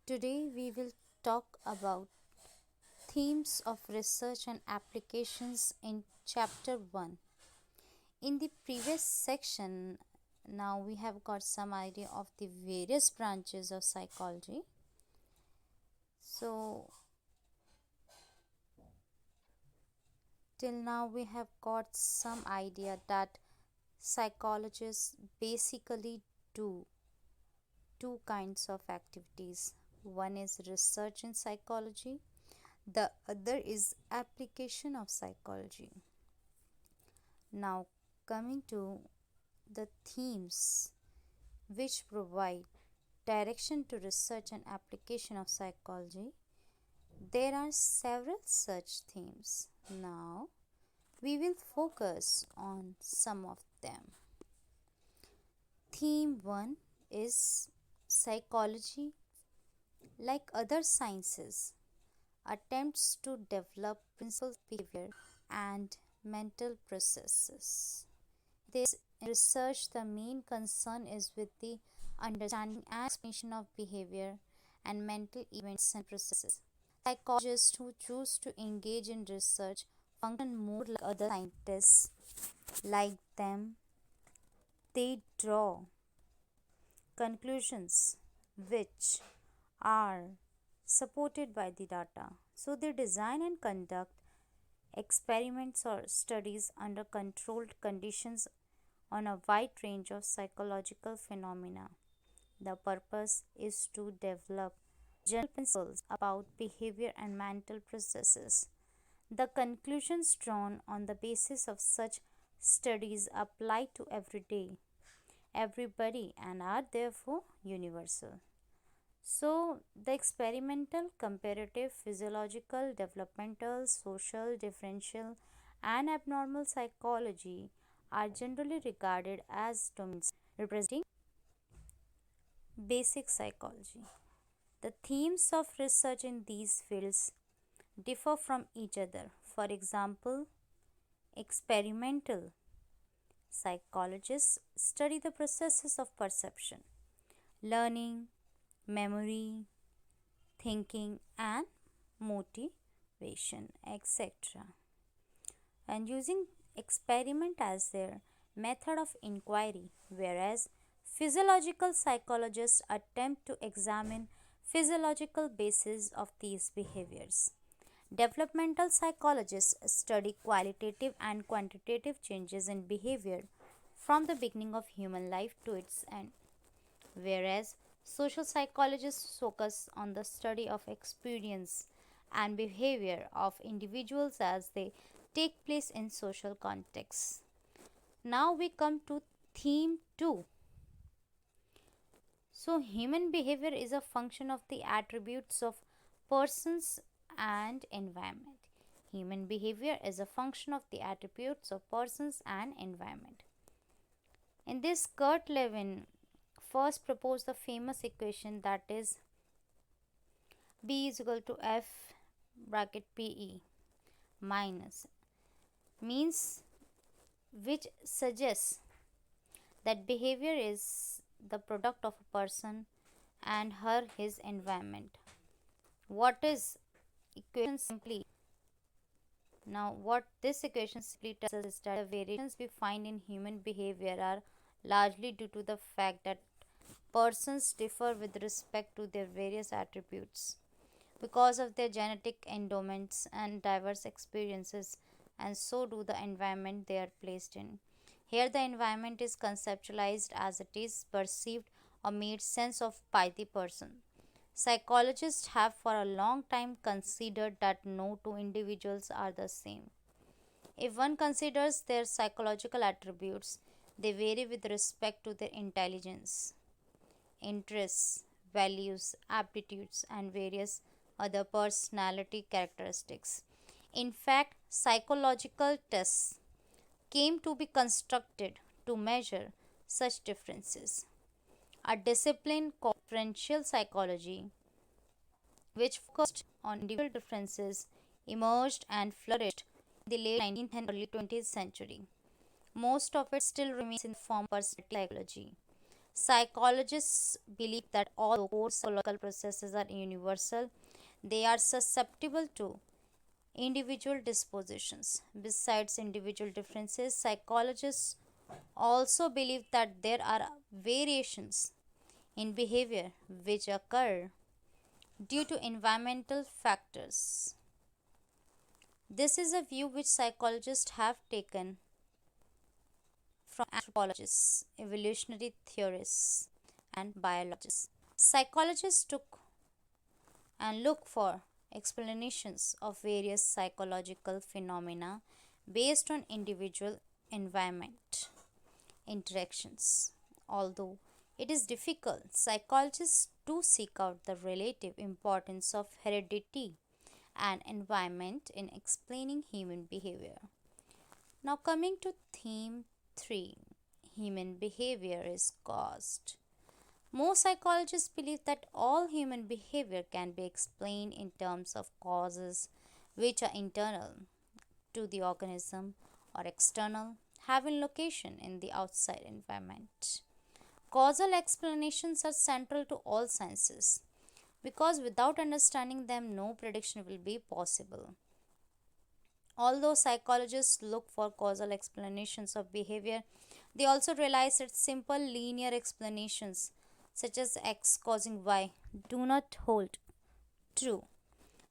Today we will talk about themes of research and applications in chapter 1. In the previous section, now we have got some idea of the various branches of psychology. So, till now we have got some idea that psychologists basically do two kinds of activities. One is research in psychology, the other is application of psychology. Now, coming to the themes which provide direction to research and application of psychology, there are several such themes. Now, we will focus on some of them. Theme 1 is psychology, like other sciences, attempts to develop principles of behavior and mental processes. This research, the main concern is with the understanding and explanation of behavior and mental events and processes. Psychologists who choose to engage in research function more like other scientists. Like them, they draw conclusions which are supported by the data. So they design and conduct experiments or studies under controlled conditions on a wide range of psychological phenomena. The purpose is to develop general principles about behavior and mental processes. The conclusions drawn on the basis of such studies apply to everybody, and are therefore universal. So, the experimental, comparative, physiological, developmental, social, differential, and abnormal psychology are generally regarded as domains representing basic psychology. The themes of research in these fields differ from each other. For example, experimental psychologists study the processes of perception, learning, memory, thinking, and motivation, etc., and using experiment as their method of inquiry, whereas physiological psychologists attempt to examine physiological basis of these behaviors. Developmental psychologists study qualitative and quantitative changes in behavior from the beginning of human life to its end, whereas social psychologists focus on the study of experience and behavior of individuals as they take place in social contexts. Now we come to theme 2. So, human behavior is a function of the attributes of persons and environment. Human behavior is a function of the attributes of persons and environment. In this, Kurt Lewin first proposed the famous equation, that is B is equal to F bracket PE minus, means which suggests that behavior is the product of a person and his environment. What is equation simply? Now, what this equation simply tells us is that the variations we find in human behavior are largely due to the fact that persons differ with respect to their various attributes because of their genetic endowments and diverse experiences, and so do the environment they are placed in. Here, the environment is conceptualized as it is perceived or made sense of by the person. Psychologists have for a long time considered that no two individuals are the same. If one considers their psychological attributes, they vary with respect to their intelligence, interests, values, aptitudes, and various other personality characteristics. In fact, psychological tests came to be constructed to measure such differences. A discipline called differential psychology, which focused on individual differences, emerged and flourished in the late 19th and early 20th century. Most of it still remains in the form of personality psychology. Psychologists believe that although core psychological processes are universal, they are susceptible to individual dispositions. Besides individual differences, psychologists also believe that there are variations in behavior which occur due to environmental factors. This is a view which psychologists have taken from anthropologists, evolutionary theorists, and biologists. Psychologists took and look for explanations of various psychological phenomena based on individual environment interactions. Although it is difficult, psychologists do seek out the relative importance of heredity and environment in explaining human behavior. Now, coming to theme 3, human behavior is caused. Most psychologists believe that all human behavior can be explained in terms of causes which are internal to the organism or external, having location in the outside environment. Causal explanations are central to all sciences because without understanding them, no prediction will be possible. Although psychologists look for causal explanations of behavior, they also realize that simple linear explanations, such as X causing Y, do not hold true.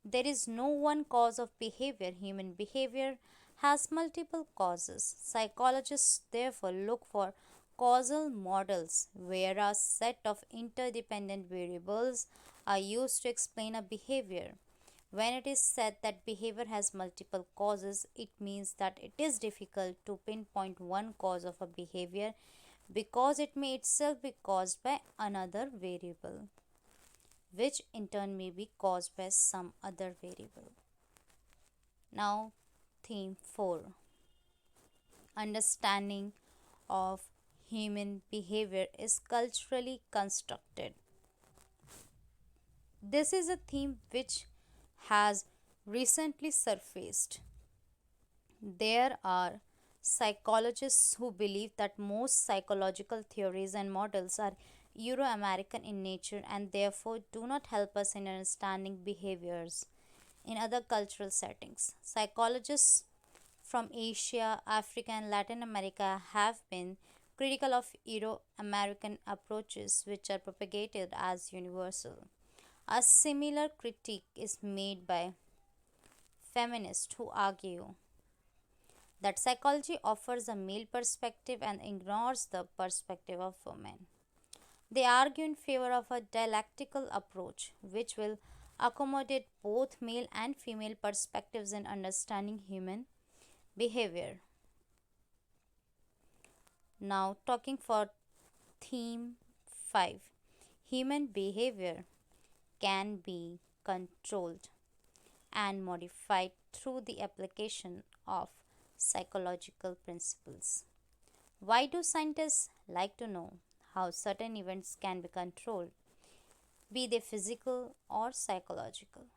There is no one cause of behavior. Human behavior has multiple causes. Psychologists therefore look for causal models where a set of interdependent variables are used to explain a behavior. When it is said that behavior has multiple causes, it means that it is difficult to pinpoint one cause of a behavior because it may itself be caused by another variable, which in turn may be caused by some other variable. Now, theme 4, understanding of human behavior is culturally constructed. This is a theme which has recently surfaced. There are psychologists who believe that most psychological theories and models are Euro American in nature and therefore do not help us in understanding behaviors in other cultural settings. Psychologists from Asia, Africa, and Latin America have been critical of Euro American approaches which are propagated as universal. A similar critique is made by feminists who argue that psychology offers a male perspective and ignores the perspective of women. They argue in favor of a dialectical approach which will accommodate both male and female perspectives in understanding human behavior. Now, talking for theme 5, human behavior can be controlled and modified through the application of psychological principles. Why do scientists like to know how certain events can be controlled, be they physical or psychological?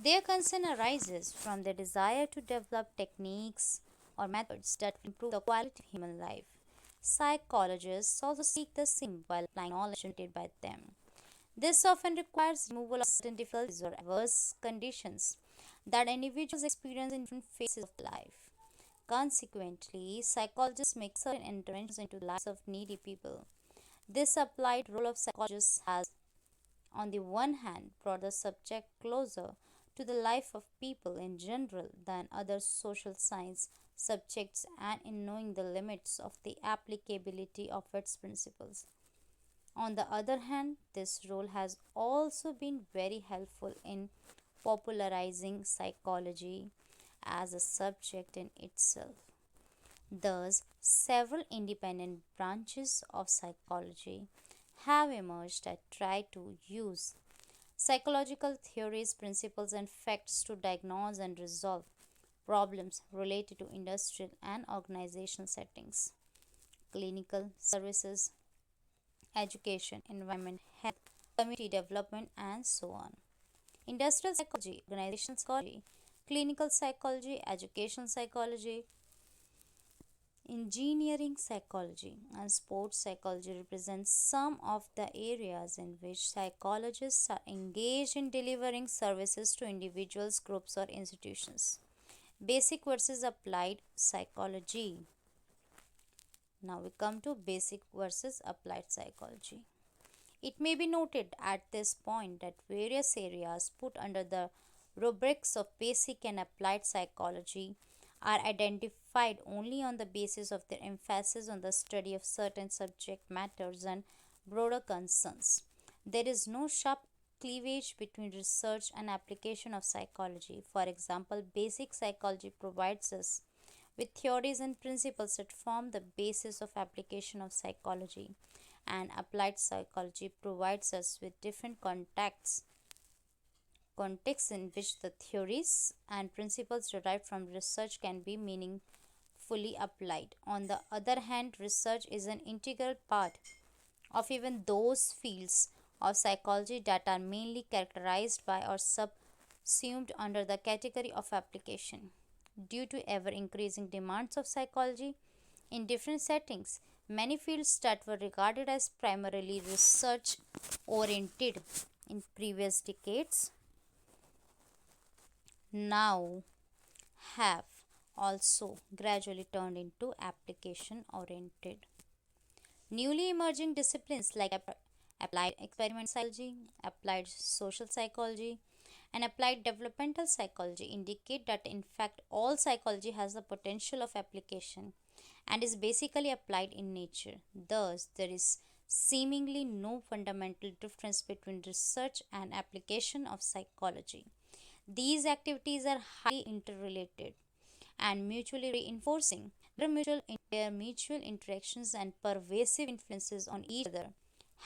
Their concern arises from their desire to develop techniques or methods that improve the quality of human life. Psychologists also seek the same while applying knowledge generated by them. This often requires removal of certain difficulties or adverse conditions that individuals experience in different phases of life. Consequently, psychologists make certain interventions into the lives of needy people. This applied role of psychologists has, on the one hand, brought the subject closer to the life of people in general than other social science subjects and in knowing the limits of the applicability of its principles. On the other hand, this role has also been very helpful in popularizing psychology as a subject in itself. Thus, several independent branches of psychology have emerged that try to use psychological theories, principles, and facts to diagnose and resolve problems related to industrial and organizational settings, clinical services, education, environment, health, community development, and so on. Industrial psychology, organizational psychology, clinical psychology, education psychology, Engineering psychology and sports psychology represent some of the areas in which psychologists are engaged in delivering services to individuals, groups, or institutions. Basic versus applied psychology. Now we come to basic versus applied psychology. It may be noted at this point that various areas put under the rubrics of basic and applied psychology are identified only on the basis of their emphasis on the study of certain subject matters and broader concerns. There is no sharp cleavage between research and application of psychology. For example, basic psychology provides us with theories and principles that form the basis of application of psychology, and applied psychology provides us with different contexts in which the theories and principles derived from research can be meaningfully applied. On the other hand, research is an integral part of even those fields of psychology that are mainly characterized by or subsumed under the category of application. Due to ever increasing demands of psychology in different settings, many fields that were regarded as primarily research oriented in previous decades now have also gradually turned into application oriented. Newly emerging disciplines like applied experimental psychology, applied social psychology, and applied developmental psychology indicate that in fact all psychology has the potential of application and is basically applied in nature. Thus, there is seemingly no fundamental difference between research and application of psychology. These activities are highly interrelated and mutually reinforcing. Their mutual interactions and pervasive influences on each other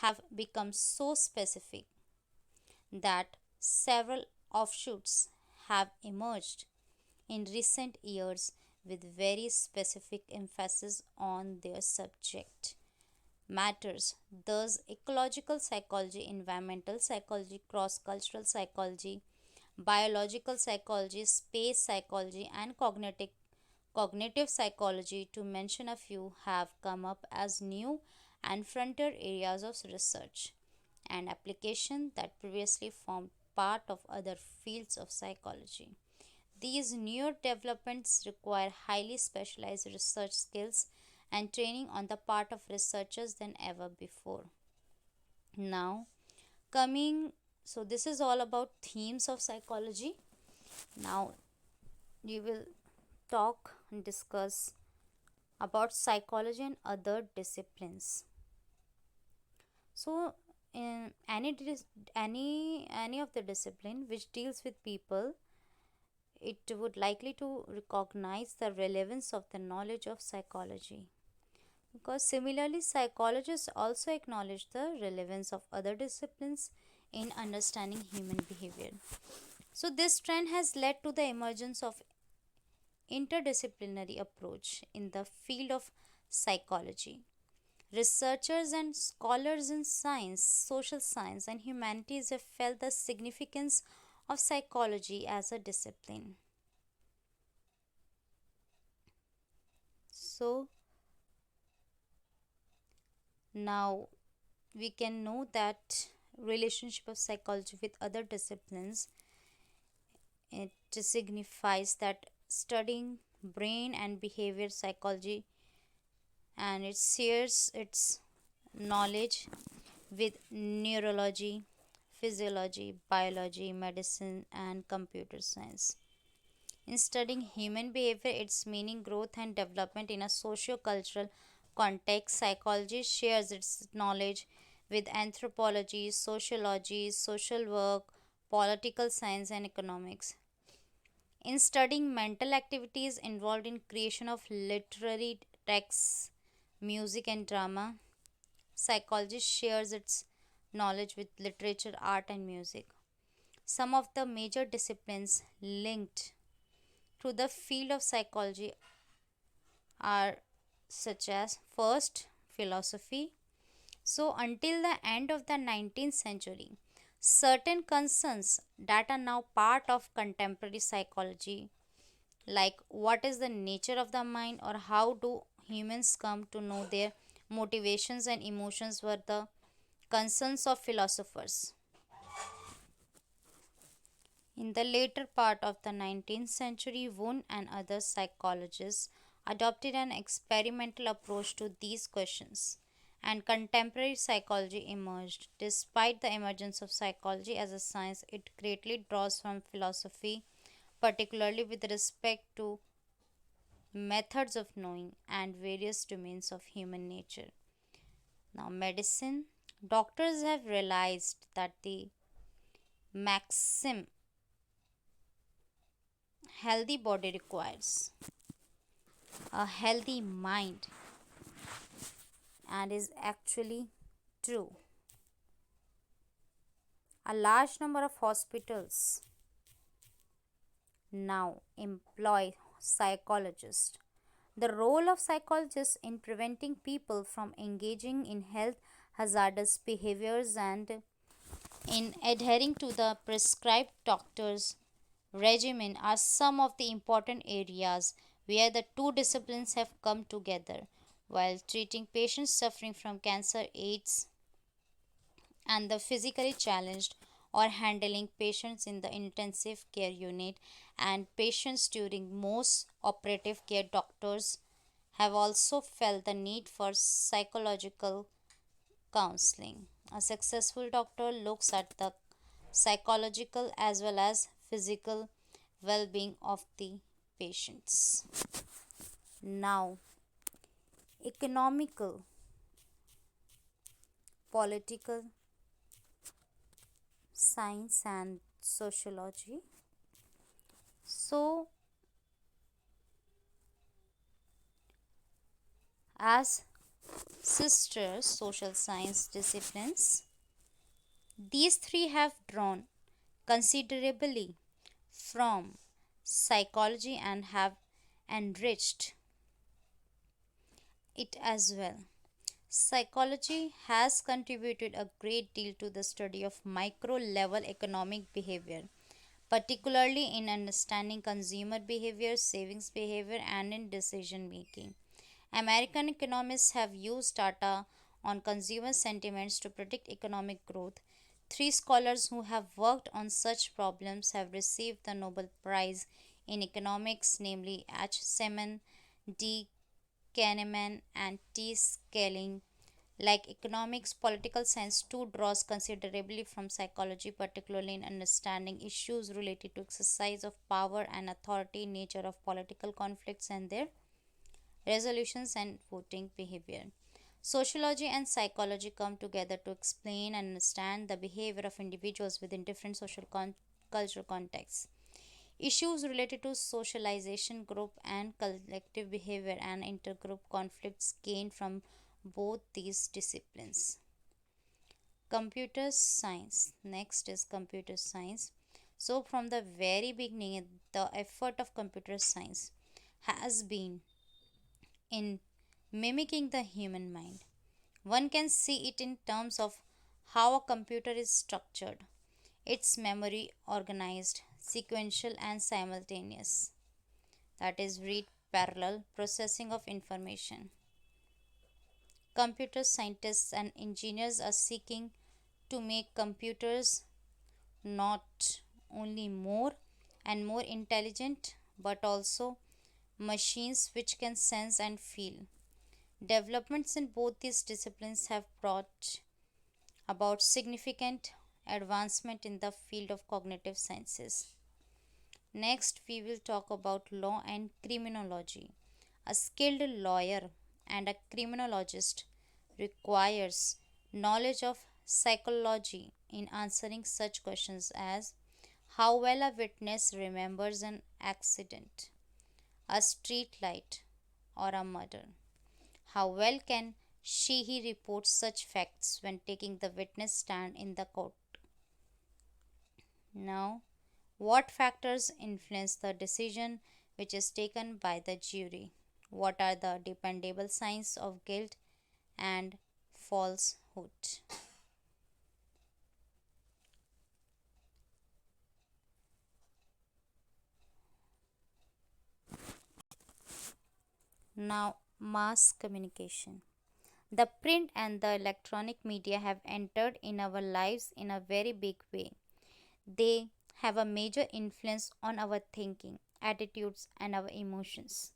have become so specific that several offshoots have emerged in recent years with very specific emphasis on their subject matters. Thus, ecological psychology, environmental psychology, cross cultural psychology, biological psychology, space psychology, and cognitive psychology, to mention a few, have come up as new and frontier areas of research and application that previously formed part of other fields of psychology. These newer developments require highly specialized research skills and training on the part of researchers than ever before. Now, coming so this is all about themes of psychology. Now, we will talk and discuss about psychology and other disciplines. So, in any of the discipline which deals with people, it would likely to recognize the relevance of the knowledge of psychology, because similarly psychologists also acknowledge the relevance of other disciplines in understanding human behavior. So this trend has led to the emergence of interdisciplinary approach in the field of psychology. Researchers and scholars in science, social science, and humanities have felt the significance of psychology as a discipline. So now we can know that relationship of psychology with other disciplines, it signifies that studying brain and behavior psychology, and it shares its knowledge with neurology, physiology, biology, medicine, and computer science. In studying human behavior, its meaning, growth, and development in a socio-cultural context, psychology shares its knowledge with anthropology, sociology, social work, political science, and economics. In studying mental activities involved in creation of literary texts, music, and drama, psychology shares its knowledge with literature, art, and music. Some of the major disciplines linked to the field of psychology are such as: first, philosophy. So, until the end of the 19th century, certain concerns that are now part of contemporary psychology, like what is the nature of the mind or how do humans come to know their motivations and emotions were the concerns of philosophers. In the later part of the 19th century, Wundt and other psychologists adopted an experimental approach to these questions, and contemporary psychology emerged. Despite the emergence of psychology as a science, it greatly draws from philosophy, particularly with respect to methods of knowing and various domains of human nature. Now, medicine. Doctors have realized that the maxim healthy body requires a healthy mind and is actually true. A large number of hospitals now employ psychologists. The role of psychologists in preventing people from engaging in health hazardous behaviors and in adhering to the prescribed doctor's regimen are some of the important areas where the two disciplines have come together. While treating patients suffering from cancer, AIDS, and the physically challenged, or handling patients in the intensive care unit and patients during most operative care, doctors have also felt the need for psychological counseling. A successful doctor looks at the psychological as well as physical well being of the patients. Now, economical, political science, and sociology. So, as sister social science disciplines, these three have drawn considerably from psychology and have enriched it as well. Psychology has contributed a great deal to the study of micro level economic behavior, particularly in understanding consumer behavior, savings behavior, and in decision making. American economists have used data on consumer sentiments to predict economic growth. Three scholars who have worked on such problems have received the Nobel Prize in Economics, namely H. Simon, D. Kahneman, and T. Schelling. Like economics, political science too draws considerably from psychology, particularly in understanding issues related to exercise of power and authority, nature of political conflicts and their resolutions, and voting behavior. Sociology and psychology come together to explain and understand the behavior of individuals within different cultural contexts. Issues related to socialization, group and collective behavior, and intergroup conflicts gain from both these disciplines. Computer science. Next is computer science. So, from the very beginning, the effort of computer science has been in mimicking the human mind. One can see it in terms of how a computer is structured, its memory organized, sequential, and simultaneous. That is, read parallel processing of information. Computer scientists and engineers are seeking to make computers not only more and more intelligent but also machines which can sense and feel. Developments in both these disciplines have brought about significant advancement in the field of cognitive sciences. Next, we will talk about law and criminology. A skilled lawyer and a criminologist requires knowledge of psychology in answering such questions as how well a witness remembers an accident, a street light, or a murder. How well can he report such facts when taking the witness stand in the court? Now, what factors influence the decision which is taken by the jury? What are the dependable signs of guilt and falsehood? Now, Mass communication. The print and the electronic media have entered in our lives in a very big way. They have a major influence on our thinking, attitudes, and our emotions.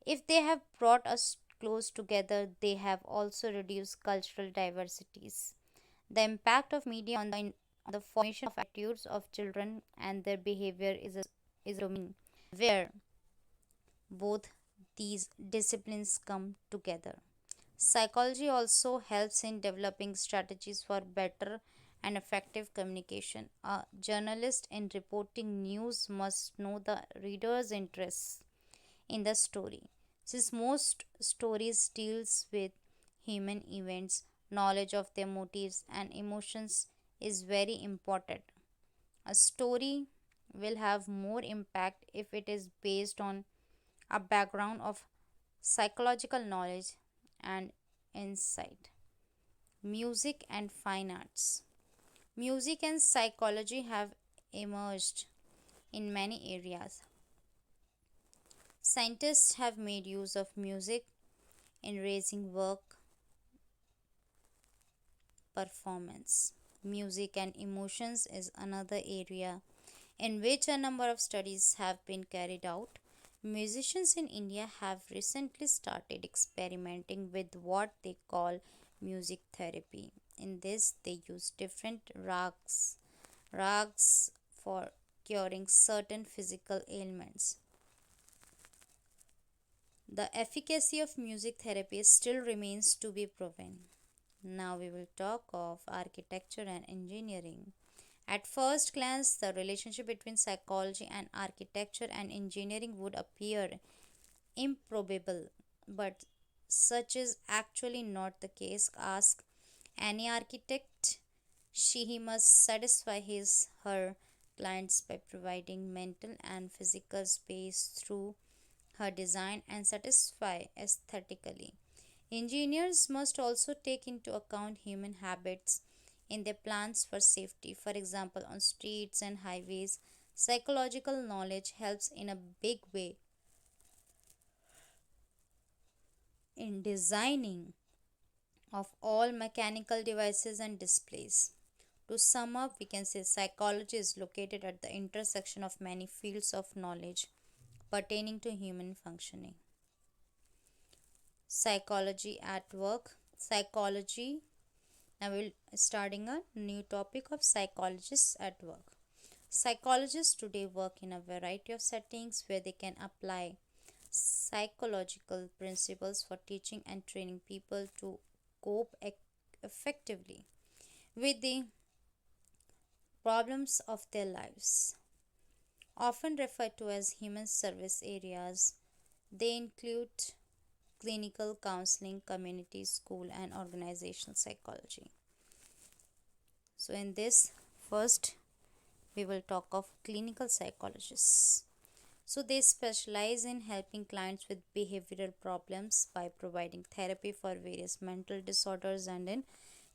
If they have brought us close together, they have also reduced cultural diversities. The impact of media on the formation of attitudes of children and their behavior is a domain where both these disciplines come together. Psychology also helps in developing strategies for better and effective communication. A journalist in reporting news must know the reader's interests in the story. Since most stories deals with human events, knowledge of their motives and emotions is very important. A story will have more impact if it is based on a background of psychological knowledge and insight. Music and fine arts. Music and psychology have emerged in many areas. Scientists have made use of music in raising work performance. Music and emotions is another area in which a number of studies have been carried out. Musicians in India have recently started experimenting with what they call music therapy. In this, they use different rags for curing certain physical ailments. The efficacy of music therapy still remains to be proven. Now we will talk of architecture and engineering. At first glance, the relationship between psychology and architecture and engineering would appear improbable, but such is actually not the case. Ask any architect. He must satisfy his her clients by providing mental and physical space through her design and satisfy aesthetically. Engineers must also take into account human habits in their plans for safety. For example, on streets and highways, psychological knowledge helps in a big way in designing of all mechanical devices and displays. To sum up, we can say psychology is located at the intersection of many fields of knowledge pertaining to human functioning. Psychology at work. Psychology. Now we'll starting a new topic of psychologists at work. Psychologists today work in a variety of settings where they can apply psychological principles for teaching and training people to cope effectively with the problems of their lives. Often referred to as human service areas, they include clinical counseling, community, school, and organizational psychology. So, in this, first we will talk of clinical psychologists. So, they specialize in helping clients with behavioral problems by providing therapy for various mental disorders and in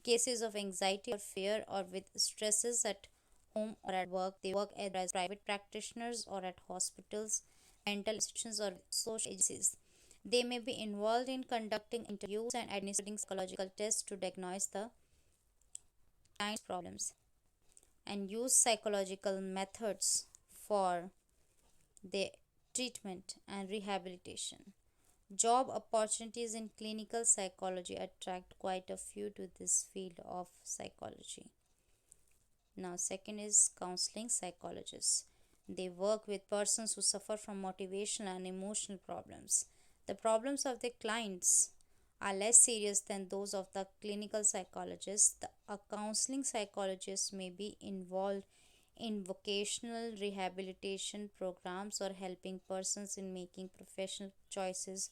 cases of anxiety or fear or with stresses at home or at work. They work either as private practitioners or at hospitals, mental institutions, or social agencies. They may be involved in conducting interviews and administering psychological tests to diagnose the client's problems and use psychological methods for their treatment and rehabilitation. Job opportunities in clinical psychology attract quite a few to this field of psychology. Now, second is counseling psychologists. They work with persons who suffer from motivational and emotional problems. The problems of their clients are less serious than those of the clinical psychologists. A counseling psychologist may be involved in vocational rehabilitation programs or helping persons in making professional choices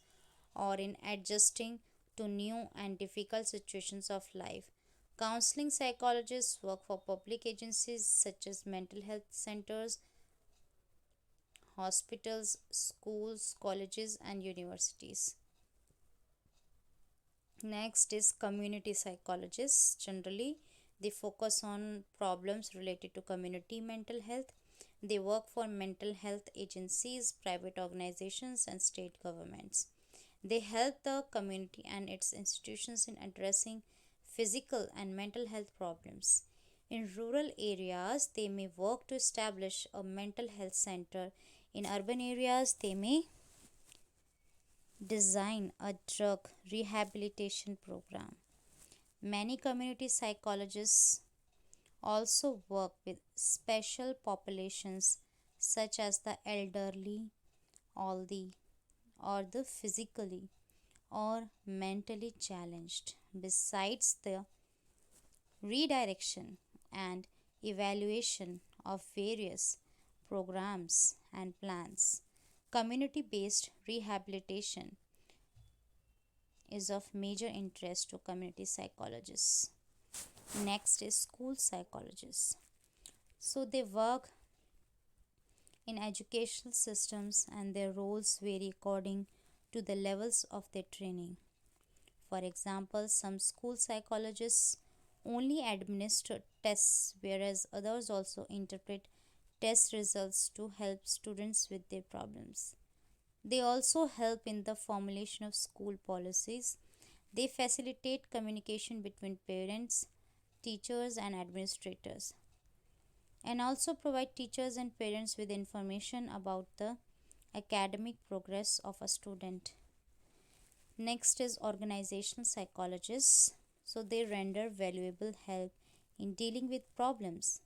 or in adjusting to new and difficult situations of life. Counseling psychologists work for public agencies such as mental health centers, hospitals, schools, colleges, and universities. Next is community psychologists. Generally, they focus on problems related to community mental health. They work for mental health agencies, private organizations, and state governments. They help the community and its institutions in addressing physical and mental health problems. In rural areas, they may work to establish a mental health center. In urban areas, they may design a drug rehabilitation program. Many community psychologists also work with special populations such as the elderly, all the or the physically or mentally challenged. Besides the redirection and evaluation of various programs and plans, community based rehabilitation is of major interest to community psychologists. Next is school psychologists. So they work in educational systems and their roles vary according to the levels of their training. For example, some school psychologists only administer tests, whereas others also interpret test results to help students with their problems. They also help in the formulation of school policies. They facilitate communication between parents, teachers, and administrators, and also provide teachers and parents with information about the academic progress of a student. Next is organizational psychologists. So they render valuable help in dealing with problems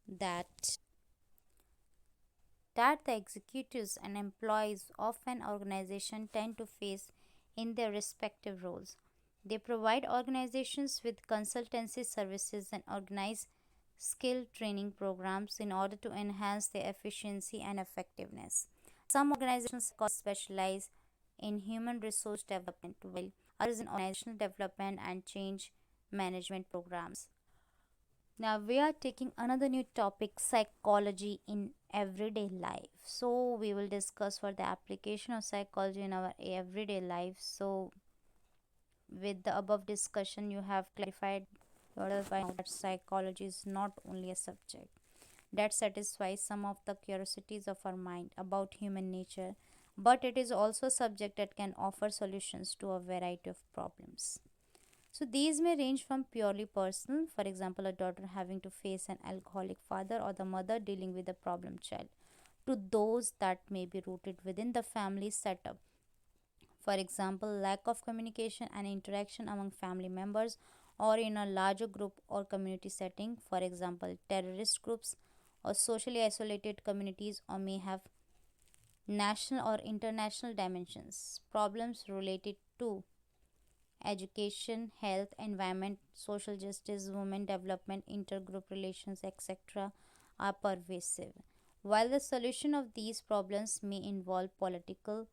that the executives and employees of an organization tend to face in their respective roles. They provide organizations with consultancy services and organize skill training programs in order to enhance their efficiency and effectiveness. Some organizations specialize in human resource development, while others in organizational development and change management programs. Now we are taking another new topic, psychology in everyday life. So we will discuss for the application of psychology in our everyday life. So with the above discussion, you have clarified yourself by now that psychology is not only a subject that satisfies some of the curiosities of our mind about human nature, but it is also a subject that can offer solutions to a variety of problems. So these may range from purely personal, for example, a daughter having to face an alcoholic father or the mother dealing with a problem child, to those that may be rooted within the family setup. For example, lack of communication and interaction among family members or in a larger group or community setting, for example, terrorist groups or socially isolated communities, or may have national or international dimensions. Problems related to education, health, environment, social justice, women development, intergroup relations, etc., are pervasive. While the solution of these problems may involve political,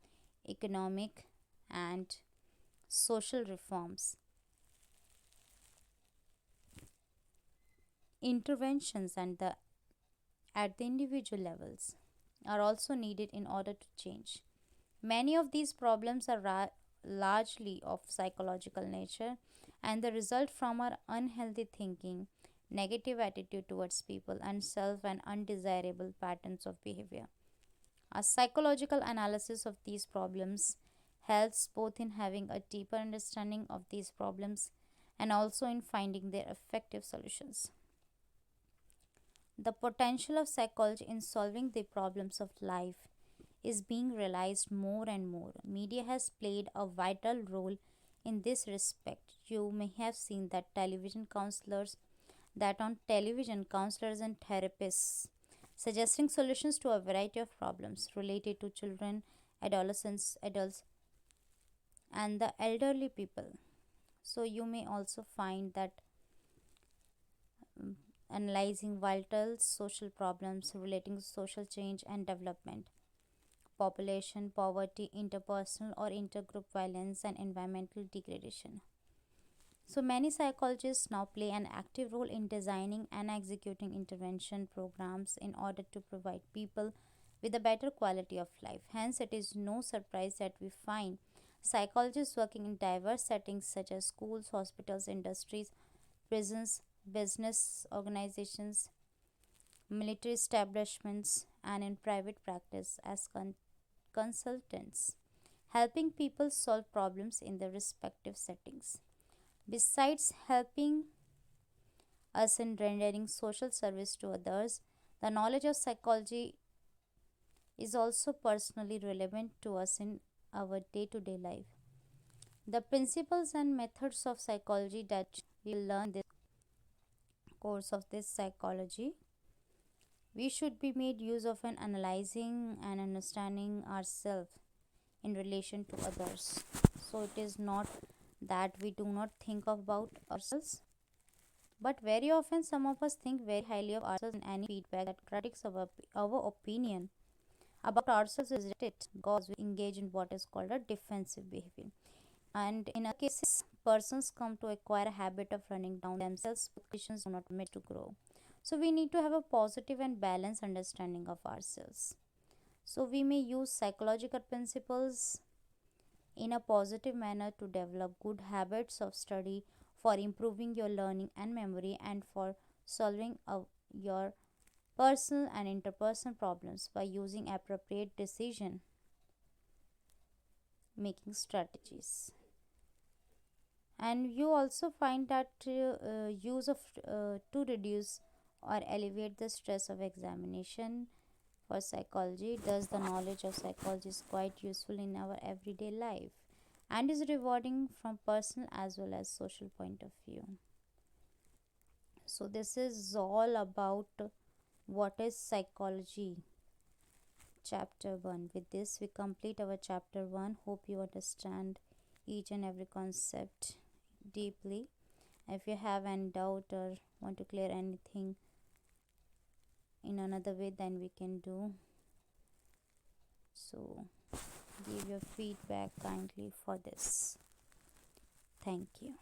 economic, and social reforms, interventions at the individual levels are also needed in order to change. Many of these problems are largely of psychological nature and they result from our unhealthy thinking, negative attitude towards people, and self and undesirable patterns of behavior. A psychological analysis of these problems helps both in having a deeper understanding of these problems and also in finding their effective solutions. The potential of psychology in solving the problems of life is being realized more and more. Media has played a vital role in this respect. You may have seen that on television counselors and therapists suggesting solutions to a variety of problems related to children, adolescents, adults, and the elderly people. So you may also find that analyzing vital social problems relating to social change and development, population, poverty, interpersonal or intergroup violence, and environmental degradation. So, many psychologists now play an active role in designing and executing intervention programs in order to provide people with a better quality of life. Hence, it is no surprise that we find psychologists working in diverse settings such as schools, hospitals, industries, prisons, business organizations, military establishments, and in private practice as consultants, helping people solve problems in their respective settings. Besides helping us in rendering social service to others, the knowledge of psychology is also personally relevant to us in our day to day life. The principles and methods of psychology that we will learn this course of this psychology, we should be made use of in analyzing and understanding ourselves in relation to others. So it is not that we do not think about ourselves, but very often some of us think very highly of ourselves, and any feedback that critiques our opinion about ourselves is rejected because we engage in what is called a defensive behavior. And in other cases, persons come to acquire a habit of running down themselves with conditions do not permit to grow. So we need to have a positive and balanced understanding of ourselves. So we may use psychological principles in a positive manner to develop good habits of study, for improving your learning and memory, and for solving your personal and interpersonal problems by using appropriate decision making strategies. And you also find that use of to reduce or alleviate the stress of examination for psychology, thus the knowledge of psychology is quite useful in our everyday life and is rewarding from personal as well as social point of view. So this is all about what is psychology, chapter 1. With this we complete our chapter 1. Hope you understand each and every concept deeply. If you have any doubt or want to clear anything in another way, then we can do so. Give your feedback kindly for this. Thank you.